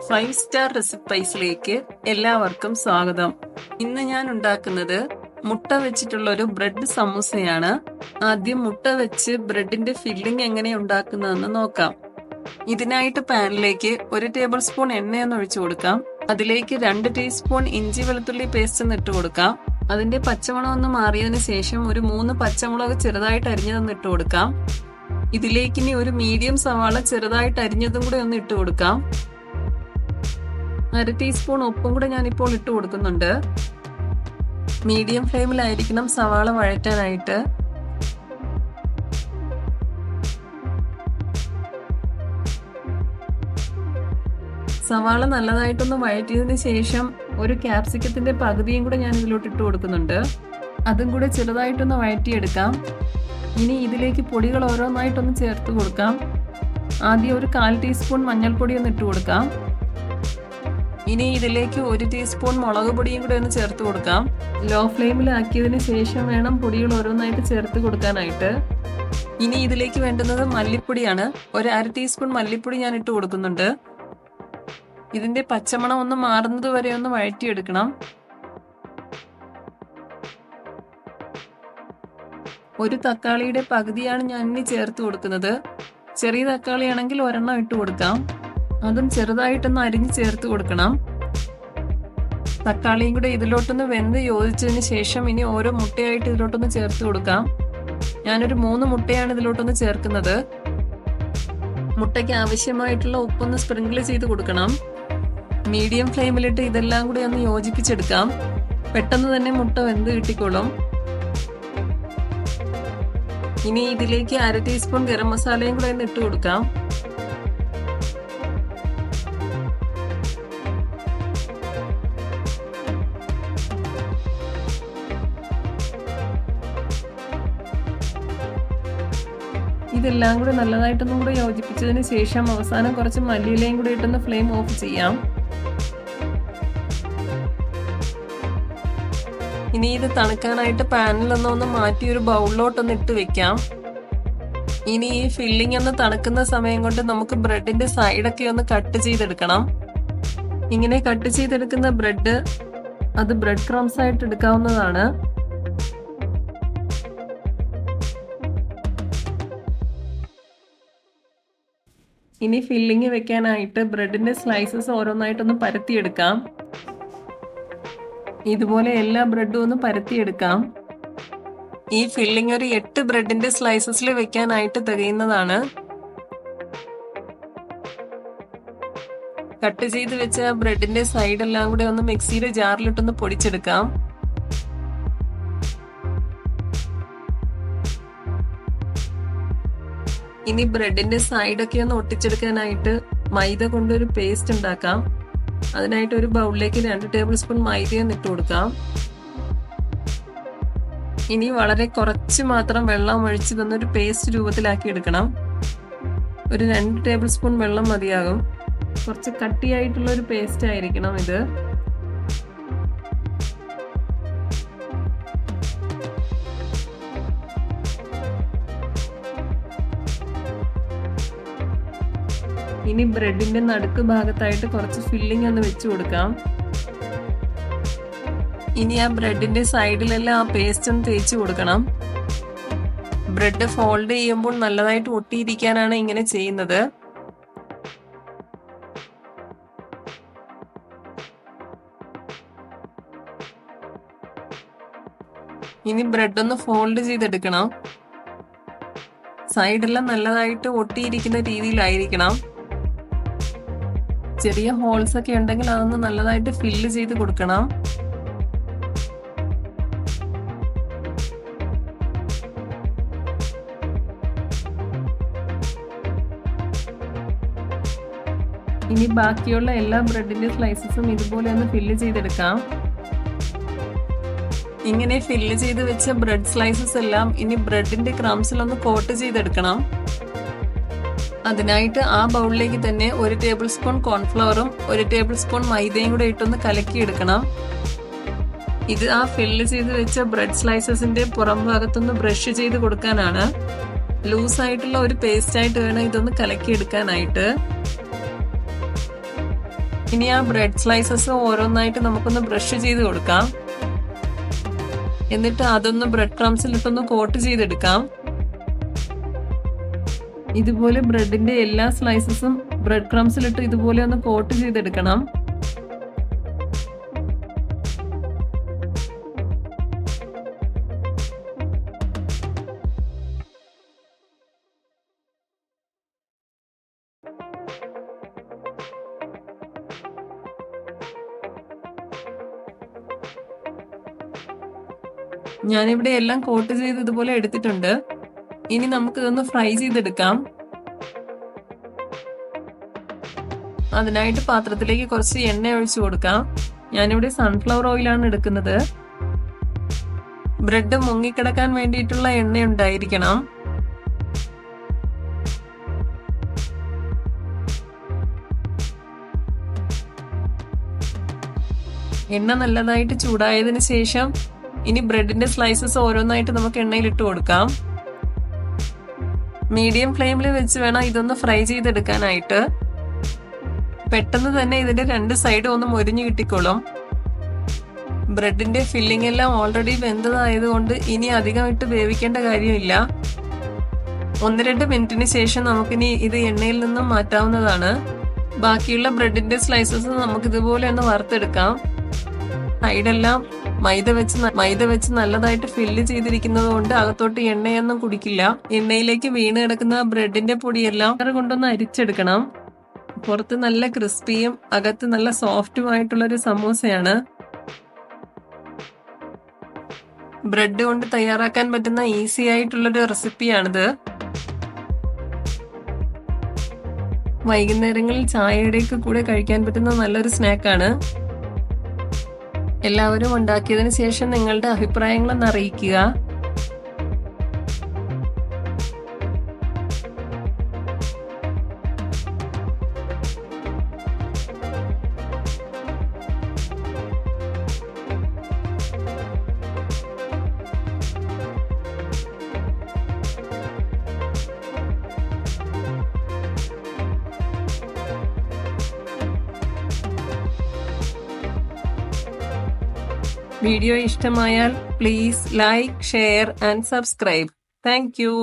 Five star റെസിപ്പീസിലേക്ക് എല്ലാവർക്കും സ്വാഗതം. ഇന്ന് ഞാൻ ഉണ്ടാക്കുന്നത് മുട്ട വെച്ചിട്ടുള്ള ഒരു ബ്രെഡ് സമൂസയാണ്. ആദ്യം മുട്ട വെച്ച് ബ്രെഡിന്റെ ഫില്ലിംഗ് എങ്ങനെ ഉണ്ടാക്കുന്നതെന്ന് നോക്കാം. ഇതിനായിട്ട് പാനിലേക്ക് 1 ടേബിൾ സ്പൂൺ എണ്ണയൊന്ന് ഒഴിച്ചു കൊടുക്കാം. അതിലേക്ക് 2 ടീസ്പൂൺ ഇഞ്ചി വെളുത്തുള്ളി പേസ്റ്റ് ഒന്ന് ഇട്ട് കൊടുക്കാം. അതിന്റെ പച്ചമണം ഒന്ന് മാറിയതിനു ശേഷം ഒരു 3 പച്ചമുളക് ചെറുതായിട്ട് അരിഞ്ഞതൊന്ന് ഇട്ട് കൊടുക്കാം. ഇതിലേക്ക് ഇനി ഒരു മീഡിയം സവാള ചെറുതായിട്ട് അരിഞ്ഞതും കൂടെ ഒന്ന് ഇട്ട് കൊടുക്കാം. 1/2 ടീസ്പൂൺ ഉപ്പും കൂടെ ഞാനിപ്പോൾ ഇട്ട് കൊടുക്കുന്നുണ്ട്. മീഡിയം ഫ്ലെയിമിലായിരിക്കണം സവാള വഴറ്റാനായിട്ട്. സവാള നല്ലതായിട്ടൊന്ന് വഴറ്റിയതിന് ശേഷം ഒരു ക്യാപ്സിക്കത്തിന്റെ പകുതിയും കൂടെ ഞാൻ ഇതിലോട്ട് ഇട്ട് കൊടുക്കുന്നുണ്ട്. അതും കൂടെ ചെറുതായിട്ടൊന്ന് വഴറ്റിയെടുക്കാം. ഇനി ഇതിലേക്ക് പൊടികൾ ഓരോന്നായിട്ടൊന്ന് ചേർത്ത് കൊടുക്കാം. ആദ്യം ഒരു 1/4 ടീസ്പൂൺ മഞ്ഞൾപ്പൊടി ഒന്ന് ഇട്ട് കൊടുക്കാം. ഇനി ഇതിലേക്ക് 1 ടീസ്പൂൺ മുളക് പൊടിയും കൂടെ ഒന്ന് ചേർത്ത് കൊടുക്കാം. ലോ ഫ്ലെയിമിലാക്കിയതിന് ശേഷം വേണം പൊടികൾ ഓരോന്നായിട്ട് ചേർത്ത് കൊടുക്കാനായിട്ട്. ഇനി ഇതിലേക്ക് വേണ്ടുന്നത് മല്ലിപ്പൊടിയാണ്. ഒരു 1/2 ടീസ്പൂൺ മല്ലിപ്പൊടി ഞാൻ ഇട്ട് കൊടുക്കുന്നുണ്ട്. ഇതിന്റെ പച്ചമണം ഒന്ന് മാറുന്നത് വരെ ഒന്ന് വഴറ്റിയെടുക്കണം. ഒരു തക്കാളിയുടെ പകുതിയാണ് ഞാൻ ഇനി ചേർത്ത് കൊടുക്കുന്നത്. ചെറിയ തക്കാളിയാണെങ്കിൽ 1 ഇട്ട് കൊടുക്കാം. അതും ചെറുതായിട്ടൊന്ന് അരിഞ്ഞ് ചേർത്ത് കൊടുക്കണം. തക്കാളിയും കൂടെ ഇതിലോട്ടൊന്ന് വെന്ത് യോജിച്ചതിന് ശേഷം ഇനി ഓരോ മുട്ടയായിട്ട് ഇതിലോട്ടൊന്ന് ചേർത്ത് കൊടുക്കാം. ഞാനൊരു 3 മുട്ടയാണ് ഇതിലോട്ടൊന്ന് ചേർക്കുന്നത്. മുട്ടയ്ക്ക് ആവശ്യമായിട്ടുള്ള ഉപ്പൊന്ന് സ്പ്രിങ്കിൾ ചെയ്ത് കൊടുക്കണം. മീഡിയം ഫ്ലെയിമിലിട്ട് ഇതെല്ലാം കൂടി ഒന്ന് യോജിപ്പിച്ചെടുക്കാം. പെട്ടെന്ന് തന്നെ മുട്ട വെന്ത് കിട്ടിക്കോളും. ഇനി ഇതിലേക്ക് 1/2 ടീസ്പൂൺ ഗരം മസാലയും കൂടെ ഒന്ന് ഇട്ട് കൊടുക്കാം. ഇതെല്ലാം കൂടി നല്ലതായിട്ടൊന്നും കൂടെ യോജിപ്പിച്ചതിന് ശേഷം അവസാനം കുറച്ച് മല്ലിയിലയും കൂടി ഇട്ടൊന്ന് ഫ്ലെയിം ഓഫ് ചെയ്യാം. ഇനി ഇത് തണുക്കാനായിട്ട് പാനിലൊന്ന് മാറ്റി ഒരു ബൗളിലോട്ടൊന്ന് ഇട്ട് വെക്കാം. ഇനി ഈ ഫില്ലിംഗ് ഒന്ന് തണുക്കുന്ന സമയം കൊണ്ട് നമുക്ക് ബ്രെഡിന്റെ സൈഡൊക്കെ ഒന്ന് കട്ട് ചെയ്തെടുക്കണം. ഇങ്ങനെ കട്ട് ചെയ്തെടുക്കുന്ന ബ്രെഡ് അത് ബ്രെഡ് ക്രംസ് ആയിട്ട് എടുക്കാവുന്നതാണ്. ഇനി ഫില്ലിംഗ് വെക്കാനായിട്ട് ബ്രെഡിന്റെ സ്ലൈസസ് ഓരോന്നായിട്ടൊന്ന് പരത്തിയെടുക്കാം. ഇതുപോലെ എല്ലാ ബ്രെഡും ഒന്ന് പരത്തിയെടുക്കാം. ഈ ഫില്ലിംഗ് ഒരു 8 ബ്രെഡിന്റെ സ്ലൈസസിൽ വെക്കാനായിട്ട് തികയുന്നതാണ്. കട്ട് ചെയ്ത് വെച്ച ബ്രെഡിന്റെ സൈഡെല്ലാം കൂടെ ഒന്ന് മിക്സിയുടെ ജാറിലിട്ടൊന്ന് പൊടിച്ചെടുക്കാം. ഇനി ബ്രെഡിന്റെ സൈഡൊക്കെ ഒന്ന് ഒട്ടിച്ചെടുക്കാനായിട്ട് മൈദ കൊണ്ടൊരു പേസ്റ്റ് ഉണ്ടാക്കാം. അതിനായിട്ട് ഒരു ബൗളിലേക്ക് 2 ടേബിൾ സ്പൂൺ മൈദയൊന്ന് ഇട്ട് കൊടുക്കാം. ഇനി വളരെ കുറച്ച് മാത്രം വെള്ളം ഒഴിച്ച് തന്നൊരു പേസ്റ്റ് രൂപത്തിലാക്കി എടുക്കണം. ഒരു 2 ടേബിൾ സ്പൂൺ വെള്ളം മതിയാകും. കുറച്ച് കട്ടിയായിട്ടുള്ള ഒരു പേസ്റ്റ് ആയിരിക്കണം ഇത്. ഇനി ബ്രെഡിന്റെ നടുക്ക് ഭാഗത്തായിട്ട് കുറച്ച് ഫില്ലിംഗ് ഒന്ന് വെച്ച് കൊടുക്കാം. ഇനി ആ ബ്രെഡിന്റെ സൈഡിലെല്ലാം ആ പേസ്റ്റ് ഒന്ന് തേച്ച് കൊടുക്കണം. ബ്രെഡ് ഫോൾഡ് ചെയ്യുമ്പോൾ നല്ലതായിട്ട് ഒട്ടിയിരിക്കാനാണ് ഇങ്ങനെ ചെയ്യുന്നത്. ഇനി ബ്രെഡ് ഒന്ന് ഫോൾഡ് ചെയ്തെടുക്കണം. സൈഡെല്ലാം നല്ലതായിട്ട് ഒട്ടിയിരിക്കുന്ന രീതിയിലായിരിക്കണം. ചെറിയ ഹോൾസ് ഒക്കെ ഉണ്ടെങ്കിൽ അതൊന്ന് നല്ലതായിട്ട് ഫില്ല് ചെയ്ത് കൊടുക്കണം. ഇനി ബാക്കിയുള്ള എല്ലാ ബ്രെഡിന്റെ സ്ലൈസസും ഇതുപോലെ ഒന്ന് ഫില്ല് ചെയ്തെടുക്കാം. ഇങ്ങനെ ഫില്ല് ചെയ്ത് വെച്ച ബ്രെഡ് സ്ലൈസസ് എല്ലാം ഇനി ബ്രെഡിന്റെ ക്രംസിലൊന്ന് കോട്ട് ചെയ്തെടുക്കണം. അതിനായിട്ട് ആ ബൗളിലേക്ക് തന്നെ 1 ടേബിൾ സ്പൂൺ കോൺഫ്ലവറും 1 ടേബിൾ സ്പൂൺ മൈദയും കൂടെ ഇട്ടൊന്ന് കലക്കിയെടുക്കണം. ഇത് ആ ഫില്ല് ചെയ്ത് വെച്ച ബ്രെഡ് സ്ലൈസസിന്റെ പുറം ഭാഗത്തൊന്ന് ബ്രഷ് ചെയ്ത് കൊടുക്കാനാണ്. ലൂസായിട്ടുള്ള ഒരു പേസ്റ്റ് ആയിട്ട് വേണം ഇതൊന്ന് കലക്കിയെടുക്കാനായിട്ട്. ഇനി ആ ബ്രെഡ് സ്ലൈസസ് ഓരോന്നായിട്ട് നമുക്കൊന്ന് ബ്രഷ് ചെയ്ത് കൊടുക്കാം. എന്നിട്ട് അതൊന്ന് ബ്രെഡ് ക്രംസിലിട്ടൊന്ന് കോട്ട് ചെയ്തെടുക്കാം. ഇതുപോലെ ബ്രെഡിന്റെ എല്ലാ സ്ലൈസസും ബ്രെഡ് ക്രംസിലിട്ട് ഇതുപോലെ ഒന്ന് കോട്ട് ചെയ്തെടുക്കണം. ഞാനിവിടെ എല്ലാം കോട്ട് ചെയ്ത് ഇതുപോലെ എടുത്തിട്ടുണ്ട്. ഇനി നമുക്ക് ഇതൊന്ന് ഫ്രൈ ചെയ്തെടുക്കാം. അതിനായിട്ട് പാത്രത്തിലേക്ക് കുറച്ച് എണ്ണ ഒഴിച്ചു കൊടുക്കാം. ഞാനിവിടെ സൺഫ്ലവർ ഓയിലാണ് എടുക്കുന്നത്. ബ്രെഡ് മുങ്ങിക്കിടക്കാൻ വേണ്ടിയിട്ടുള്ള എണ്ണ ഉണ്ടായിരിക്കണം. എണ്ണ നല്ലതായിട്ട് ചൂടായതിനു ശേഷം ഇനി ബ്രെഡിന്റെ സ്ലൈസസ് ഓരോന്നായിട്ട് നമുക്ക് എണ്ണയിൽ ഇട്ട് കൊടുക്കാം. മീഡിയം ഫ്ലെയിമിൽ വെച്ച് വേണം ഇതൊന്ന് ഫ്രൈ ചെയ്തെടുക്കാനായിട്ട്. പെട്ടെന്ന് തന്നെ ഇതിന്റെ രണ്ട് സൈഡും ഒന്ന് മൊരിഞ്ഞു കിട്ടിക്കോളും. ബ്രെഡിന്റെ ഫില്ലിംഗ് എല്ലാം ഓൾറെഡി വെന്തതായതുകൊണ്ട് ഇനി അധികം ഇട്ട് വേവിക്കേണ്ട കാര്യമില്ല. 1-2 മിനിറ്റിന് ശേഷം നമുക്കിനി ഇത് എണ്ണയിൽ നിന്നും മാറ്റാവുന്നതാണ്. ബാക്കിയുള്ള ബ്രെഡിന്റെ സ്ലൈസസ് നമുക്ക് ഇതുപോലെ ഒന്ന് വറുത്തെടുക്കാം. സൈഡെല്ലാം മൈദ വെച്ച് നല്ലതായിട്ട് ഫില്ല് ചെയ്തിരിക്കുന്നത് കൊണ്ട് അകത്തോട്ട് എണ്ണയൊന്നും കുടിക്കില്ല. എണ്ണയിലേക്ക് വീണ് കിടക്കുന്ന ബ്രെഡിന്റെ പൊടിയെല്ലാം കൊണ്ടൊന്ന് അരിച്ചെടുക്കണം. പുറത്ത് നല്ല ക്രിസ്പിയും അകത്ത് നല്ല സോഫ്റ്റുമായിട്ടുള്ളൊരു സമൂസയാണ്. ബ്രെഡ് കൊണ്ട് തയ്യാറാക്കാൻ പറ്റുന്ന ഈസി ആയിട്ടുള്ളൊരു റെസിപ്പിയാണിത്. വൈകുന്നേരങ്ങളിൽ ചായയുടെയൊക്കെ കൂടെ കഴിക്കാൻ പറ്റുന്ന നല്ലൊരു സ്നാക്കാണ്. എല്ലാവരും ഉണ്ടാക്കിയതിനു ശേഷം നിങ്ങളുടെ അഭിപ്രായങ്ങളൊന്ന് അറിയിക്കുക. വീഡിയോ ഇഷ്ടമായാൽ please like, share and subscribe. Thank you.